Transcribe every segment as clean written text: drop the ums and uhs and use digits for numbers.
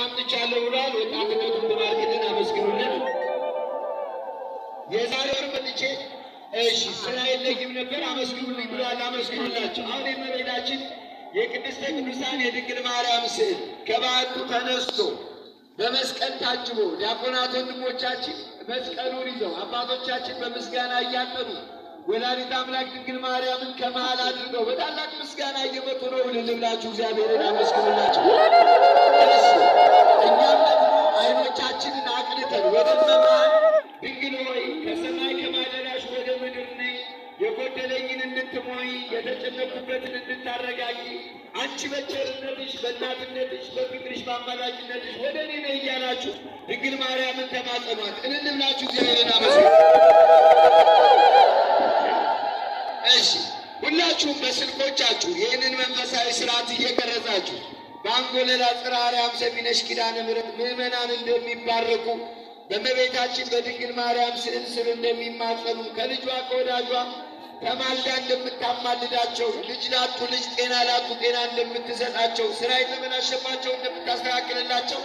አምጥቻለሁ ብሏል። ወጣትነቱን ተባርክልን፣ አመስግኑልን። የዛሬ ወር መጥቼ እሺ ስራ የለኝም ነበር አመስግኑልኝ ብሏል። አመስግኑላቸው። አሁን የእመቤታችን የቅድስተ ቅዱሳን የድንግል ማርያም ስዕል ከባቱ ተነስቶ በመስቀል ታጅቦ ዲያቆናት ወንድሞቻችን መስቀሉን ይዘው አባቶቻችን በምስጋና እያጠኑ ወላዲተ አምላክ ድንግል ማርያምን ከመሃል አድርገው በታላቅ ምስጋና እየመጡ ነው። ልልብላችሁ እግዚአብሔርን አመስግኑላቸው። እኛም ደግሞ አይኖቻችንን አቅንተን ወደ መማን ድንግል ሆይ ከሰማይ ከማደሪያሽ ወደ ምድር ነይ፣ የጎደለኝን እንድትሞይ፣ የተጨነኩበትን እንድታረጋጊ፣ አንቺ በቸርነትሽ በእናትነትሽ በፍቅርሽ በአማላጅነትሽ ወደ እኔ ነይ እያላችሁ ድንግል ማርያምን ተማጸኗት። እንልብላችሁ እግዚአብሔርን አመስግኑ። እሺ ሁላችሁም በስልኮቻችሁ ይህንን መንፈሳዊ ስርዓት እየቀረጻችሁ በአንጎለላ ጽርሐ አርያም ሰሚነሽ ኪዳነ ምሕረት ምዕመናን እንደሚባረኩ በእመቤታችን በድንግል ማርያም ስዕል ስር እንደሚማጸኑ ከልጇ ከወዳጇ ተማልዳ እንደምታማልዳቸው ልጅ ላጡ ልጅ ጤና ላጡ ጤና እንደምትሰጣቸው ስራ የተበላሸባቸው እንደምታስተካክልላቸው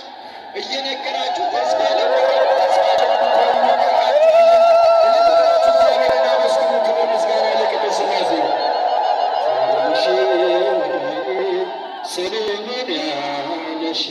እየነገራችሁ ተስፋ ሰሎሞን ያለሽ